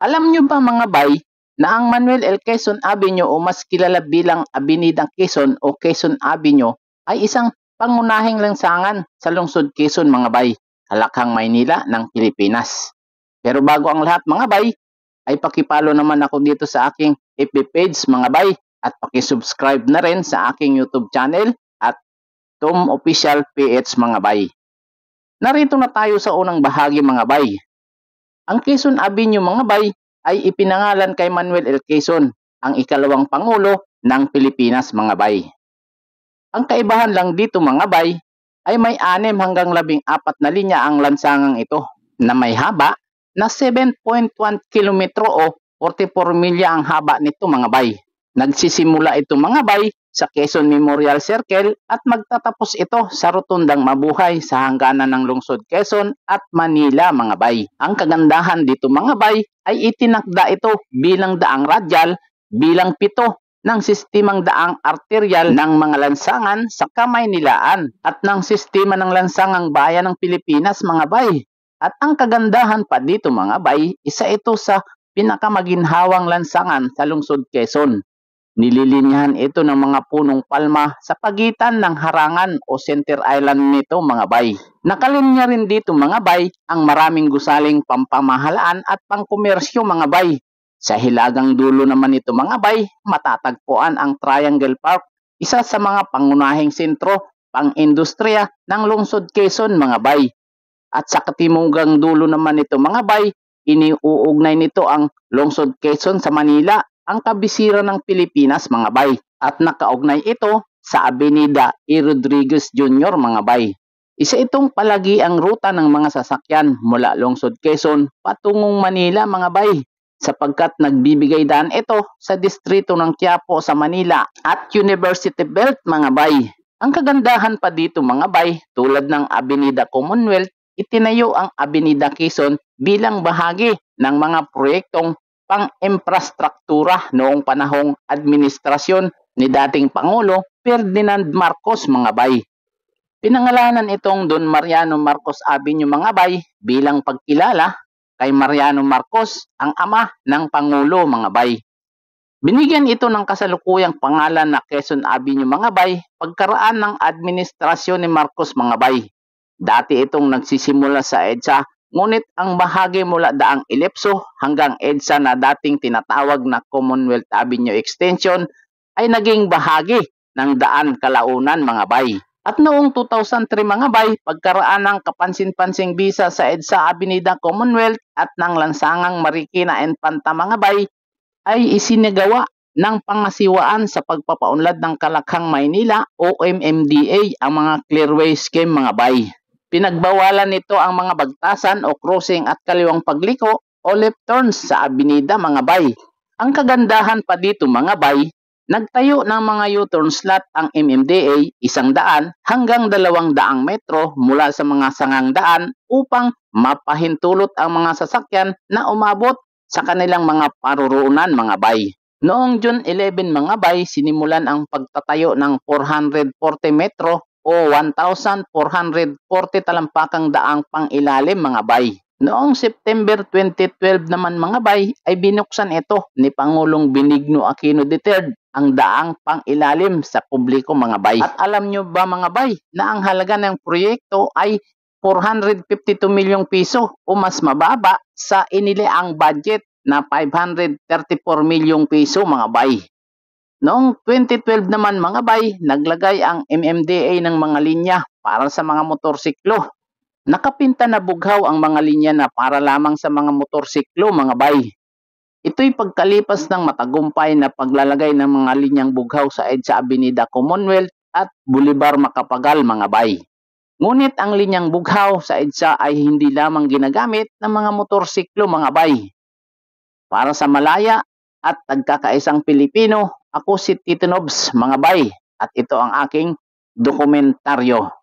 Alam nyo ba mga bay, na ang Manuel L. Quezon Avenue o mas kilala bilang Avenida Quezon o Quezon Avenue ay isang pangunahing lansangan sa lungsod Quezon mga bay, Halakhang Maynila ng Pilipinas. Pero bago ang lahat mga bay, ay pakipalo naman ako dito sa aking FB page mga bay at pakisubscribe na rin sa aking YouTube channel at Tom Official PH mga bay. Narito na tayo sa unang bahagi mga bay. Ang Quezon Avenue mga bay ay ipinangalan kay Manuel L. Quezon, ang ikalawang pangulo ng Pilipinas mga bay. Ang kaibahan lang dito mga bay ay may 6 hanggang 14 na linya ang lansangang ito na may haba na 7.1 kilometro o 44 milya ang haba nito mga bay. Nagsisimula ito mga bay sa Quezon Memorial Circle at magtatapos ito sa Rotundang Mabuhay sa hangganan ng lungsod Quezon at Manila mga bay. Ang kagandahan dito mga bay ay itinakda ito bilang daang radyal bilang 7 ng sistemang daang arterial ng mga lansangan sa Kamaynilaan at ng sistema ng lansangang bayan ng Pilipinas mga bay. At ang kagandahan pa dito mga bay, isa ito sa pinakamaginhawang lansangan sa lungsod Quezon. Nililinyahan ito ng mga punong palma sa pagitan ng harangan o center island nito mga bay. Nakalinya rin dito mga bay ang maraming gusaling pampamahalaan at pangkomersyo mga bay. Sa hilagang dulo naman ito mga bay, matatagpuan ang Triangle Park, isa sa mga pangunahing sentro pang-industriya ng lungsod Quezon mga bay. At sa katimugang dulo naman ito mga bay, iniuugnay nito ang lungsod Quezon sa Manila, ang kabisira ng Pilipinas mga bay, at nakaugnay ito sa Avenida E. Rodriguez Jr. mga bay. Isa itong palagi ang ruta ng mga sasakyan mula lungsod Quezon patungong Manila mga bay, sapagkat nagbibigay daan ito sa distrito ng Quiapo sa Manila at University Belt mga bay. Ang kagandahan pa dito mga bay, tulad ng Avenida Commonwealth, itinayo ang Avenida Quezon bilang bahagi ng mga proyektong pang-infrastruktura noong panahong administrasyon ni dating Pangulo Ferdinand Marcos mga bay. Pinangalanan itong Don Mariano Marcos Avenue mga bay bilang pagkilala kay Mariano Marcos, ang ama ng Pangulo mga bay. Binigyan ito ng kasalukuyang pangalan na Quezon Avenue mga bay pagkaraan ng administrasyon ni Marcos mga bay. Dati itong nagsisimula sa EDSA, ngunit ang bahagi mula daang Ilepso hanggang EDSA na dating tinatawag na Commonwealth Avenue Extension ay naging bahagi ng daan Kalaunan mga bay. At noong 2003 mga bay, pagkaraan ng kapansin-pansing bisa sa EDSA Avenida Commonwealth at ng lansangang Marikina Infanta mga bay, ay isinagawa ng pangasiwaan sa pagpapaunlad ng Halakhang Maynila o MMDA ang mga clearway scheme mga bay. Pinagbawalan nito ang mga bagtasan o crossing at kaliwang pagliko o left turns sa avenida mga bay. Ang kagandahan pa dito mga bay, nagtayo ng mga U-turn slot ang MMDA 100 hanggang 200 metro mula sa mga sangang daan upang mapahintulot ang mga sasakyan na umabot sa kanilang mga paruroonan mga bay. Noong June 11 mga bay, sinimulan ang pagtatayo ng 440 metro o 1,440 talampakang daang pangilalim mga bay. Noong September 2012 naman mga bay ay binuksan ito ni Pangulong Benigno Aquino III ang daang pangilalim sa publiko mga bay. At alam nyo ba mga bay na ang halaga ng proyekto ay 452 milyong piso o mas mababa sa inilaang budget na 534 milyong piso mga bay. Noong 2012 naman mga bay, naglagay ang MMDA ng mga linya para sa mga motorsiklo. Nakapinta na bughaw ang mga linya na para lamang sa mga motorsiklo mga bay. Ito'y pagkalipas ng matagumpay na paglalagay ng mga linyang bughaw sa EDSA Avenida Commonwealth at Boulevard Macapagal mga bay. Ngunit ang linyang bughaw sa EDSA ay hindi lamang ginagamit ng mga motorsiklo mga bay. Para sa malaya at tagkakaisang Pilipino, ako si Tito Nobs mga bay at ito ang aking dokumentaryo.